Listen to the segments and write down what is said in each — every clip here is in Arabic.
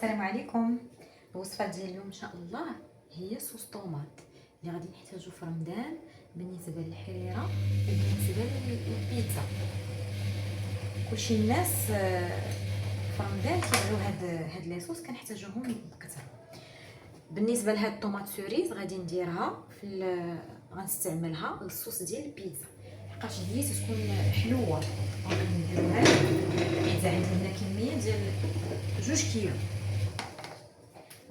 السلام عليكم. الوصفه ديال اليوم ان شاء الله هي صوص طوماط اللي غادي نحتاجو في رمضان بالنسبه للحريره وبالنسبه للبيتزا. كلشي الناس في رمضان كيبغيو هاد لي صوص كنحتاجوهم بكثره. بالنسبه لهاد الطوماط سوريز غادي نديرها غنستعملها للصوص ديال البيتزا لحقاش هي تكون حلوه. غنديروها البيتزا عندي هنا كميه ديال 2 كيلو.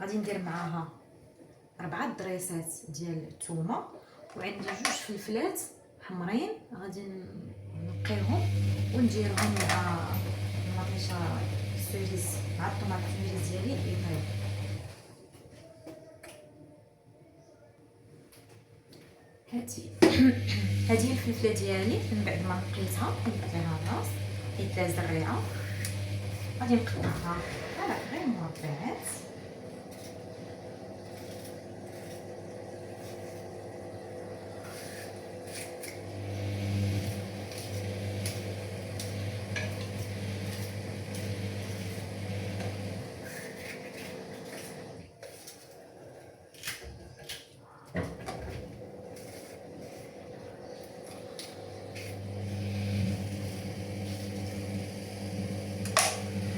غادي ندير معاها 4 دريسات ديال الثومه وعندي 2 فلفلات حمرين غادي نقيهم ونديرهم مع المطيشه السوريز مع الطوماط السوريز ديالي يطيب. هذه الفلفله ديالي من بعد ما نقيتها حيدت لها الراس، حيدت لها الزريعه، غادي نقطعها غير مربعات.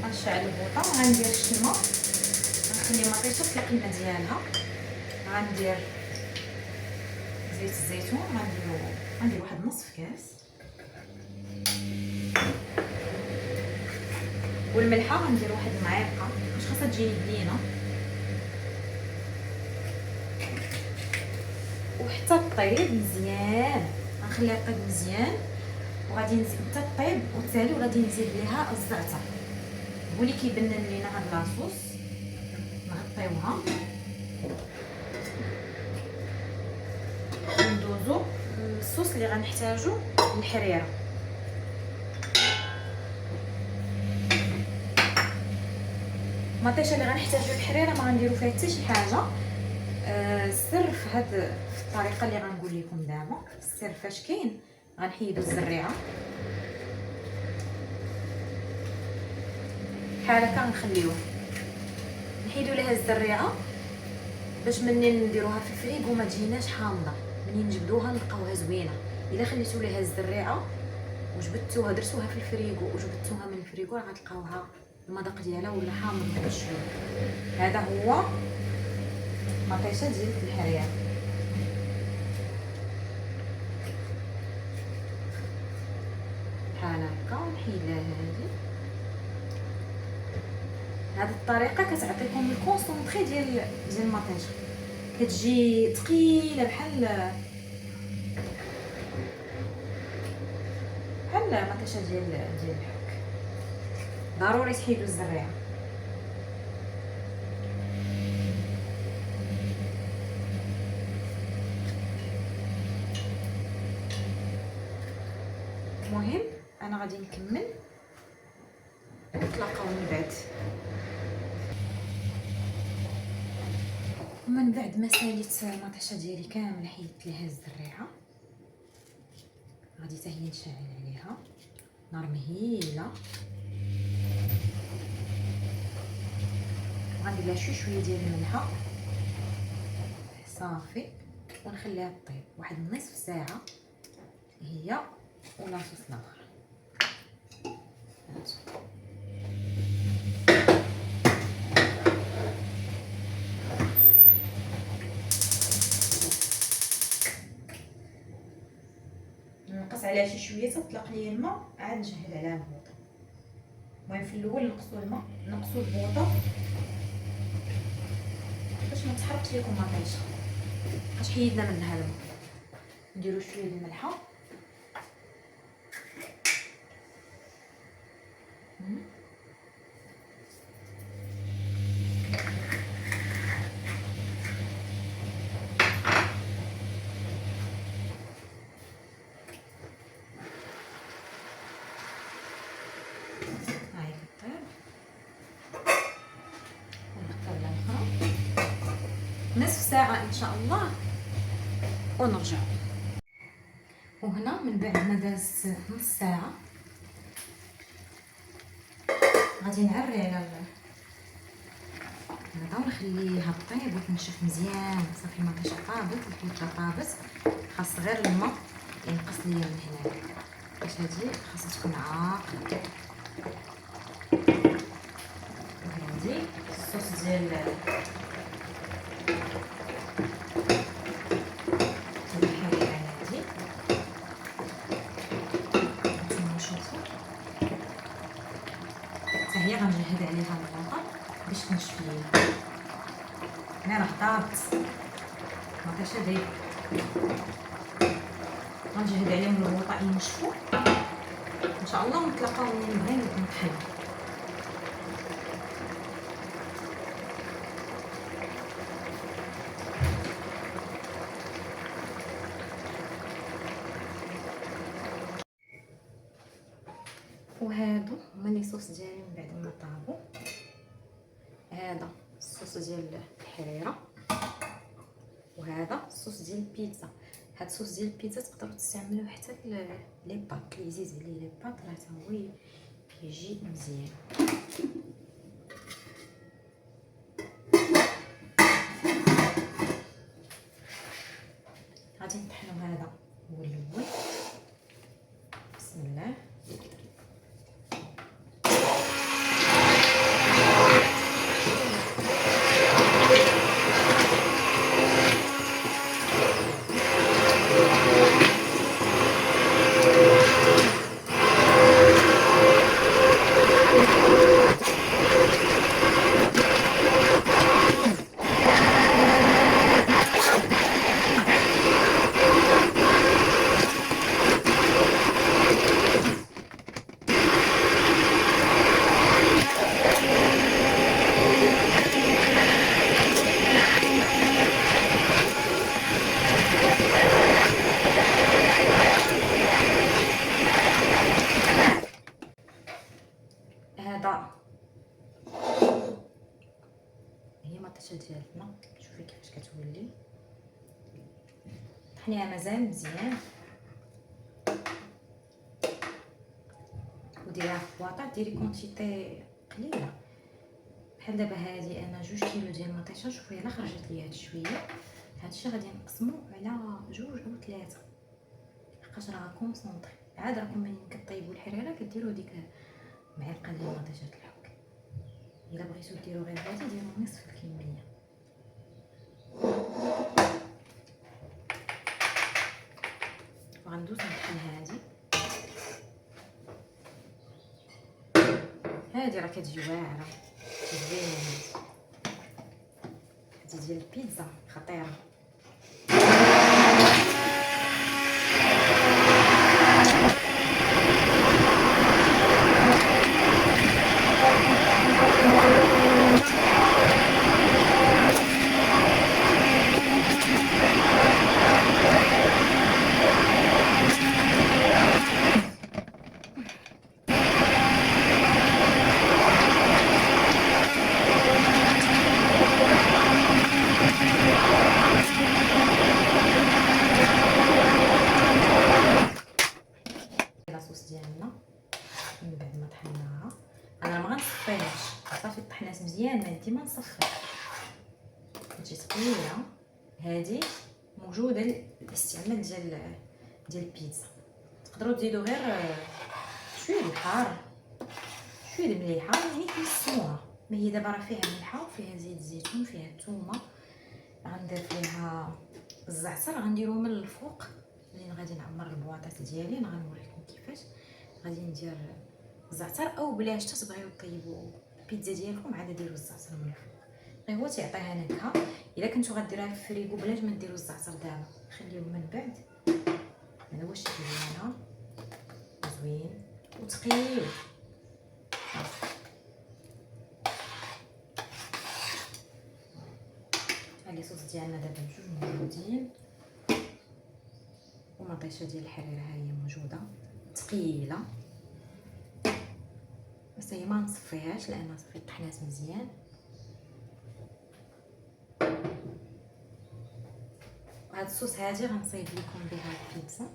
غنشعل البوطه وغندير الشمع، غنخلي المطيشه في القيمه ديالها. غندير زيت الزيتون، غندير واحد نصف كاس، والملحه غندير واحد المعلقه باش خاصها تجيني بنينه، وحتى طيب مزيان. غنخليها طيب مزيان وغادي نزيد حتى طيب وتسالي وغادي نزيد ليها الزعتر. هو اللي كيبنن لينا هاد لاصوص. نغطيوها وندوزو الصوص اللي غنحتاجو للحريره. المطيشه اللي غنحتاجو للحريره ما غنديرو فيها حتى شي حاجه. السر في هاد الطريقه اللي غنقول لكم دابا، السر فاش كاين غنحيدو الزريعه بحال هكا، غنخليوها نحيدو ليها الزريعه باش منين نديروها في الفريغو ما تجيناش حامضه. منين نجبدوها نلقاوها زوينه. الا خليتو ليها الزريعه وجبدتوها درتوها في الفريغو وجبدتوها من الفريغو راه غتلقاوها المذاق ديالها ولا حامض بالشوي. هذا هو مطيشه ديال الحريره. بحال هكا نحيد لها هذه الطريقه كتعطيكم الكونسونطري ديال المطيشه، كتجي ثقيله بحال المطيشه ديال الحك. ضروري تحيدوا الزريعه. المهم انا غادي نكمل نتلاقاو من بعد. ومن بعد ما ساليت المطيشه ديالي كامل حيدت ليها الزريعه، غادي حتى هي نشعل عليها نار مهيله وغندير لها شويه ديال الملحه صافي ونخليها طيب واحد نصف ساعه هي ولاصوص الاخر. نقص عليها شي شويه تطلق لي الماء عاد نجهل عليها البوطه. المهم في الاول نقصوا الماء نقصوا البوطه باش ما تحرقش لكم المطيشه، باش حيدنا منها الماء. نديرو شويه د الملحه نصف ساعة إن شاء الله ونرجع. وهنا من بعد ما دازت نص ساعة غادي نعري على هذا ونخليها طيب وتنشف مزيان. صافي المطيشه طابت، البيتزا طابت، خاص غير الماء ينقص ليا من هنا باش هادي خاصها تكون عاقله. وهادي الصوص ديال الحريره هادي كما نشوفوا حتى هي غنجهد عليها الوطا باش تنشف ليا. هنا راه طابت المطيشه دايبه، غنجهد عليهم الوطا ينشفوا ان شاء الله ونتلاقاو منين بغينا نطحن. وهادو هما لي صوص ديالي من بعد ما طابوا. هذا الصوص ديال الحريره وهذا الصوص ديال البيتزا. هاد الصوص ديال البيتزا تقدروا تستعملوه حتى لي بات اللي يزيد عليه لي بات، راه حتى هو كيجي مزيان. غادي نطحنوا هذا هو الاول. بسم الله. هذا هي مطيشه ديالنا، شوفي كيفاش كتولي. طحنيها مازال مزيان وديريها في البواطه، ديري كونتيتي قليله. بحال دابا هادي انا 2 كيلو ديال المطيشه، شوفي الا خرجت ليا هاد شويه، هادشي غادي نقسمو على 2 أو 3 لحقاش راه كونسونطري. عاد راكم ملي كطيبوا الحريره كديروا ديك معلقه ديال مطيشه الحك. الا بغيتو ديروا غير هادي ديروا نصف الكميه. وغندوز نطحن هادي راه كتجي واعره زوينه. هادي ديال البيتزا خطيره. لاصوص ديالنا من بعد ما طحناها انا ما غنصفيهاش، صافي طحنات مزيان ما ندي ما نصفيش. تجي ثقيله هذه موجوده للاستعمال ديال البيتزا. تقدروا تزيدوا غير شويه الحار شويه المليحه يعني تمسوها. ما هي دابا راه فيها ملحه وفيها زيت الزيتون فيها الثومه. غندير فيها الزعتر غنديرو من الفوق. ملي غادي نعمر البواطات ديالي انا غنوريكم كيفاش غادي ندير الزعتر، او بلاش تبغيو طيبوا البيتزا ديالكم عاد ديروا الزعتر من الفوق، غير هو تيعطيها نكهه. الا كنتو غديروها في الفريغو بلاش ما ديروا الزعتر دابا، خليوه من بعد. هذا هو الشكل ديالها زوين وثقيل. هادي صوص ديالنا دابا بجوج موجودين، ومطيشه ديال الحريره ها هي موجوده ثقيله، بس هي ما نصفيهاش لان صافي طحنات مزيان. وهاد الصوص هادي غنصايب لكم بها البيتزا.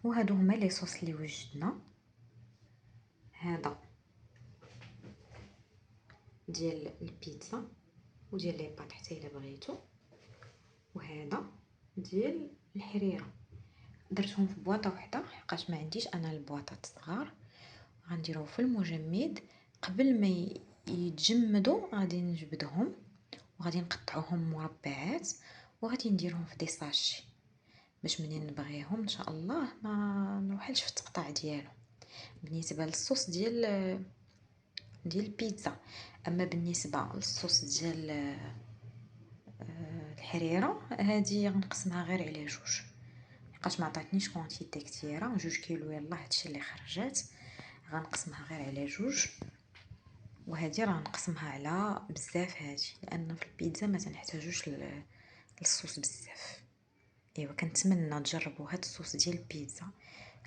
وهادو هما لي صوص اللي وجدنا. هذا ديال البيتزا وديال لي بات حتى الا بغيتو، وهذا ديال الحريره. درتهم في بواطه وحده حقاش ما عنديش انا البواطات الصغار. غنديروه في المجمد قبل ما يتجمدوا، غادي نجبدهم وغادي نقطعوهم مربعات وغادي نديرهم في دي ساشي باش منين نبغيهم ان شاء الله ما نروحلش في التقطاع ديالو. بالنسبه للصوص ديال البيتزا. اما بالنسبه للصوص ديال الحريره، هذه غنقسمها غير على جوج حقاش ما عطاتنيش كونتيتي كثيره. 2 كيلو يلاه هادشي اللي خرجات، غنقسمها غير على جوج. وهذه راه نقسمها على بزاف هذه، لان في البيتزا ما تنحتاجوش للصوص بزاف. ايوا كنتمنى تجربوا هاد الصوص ديال البيتزا،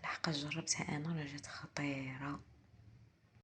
لحقاش جربتها انا راه جات خطيره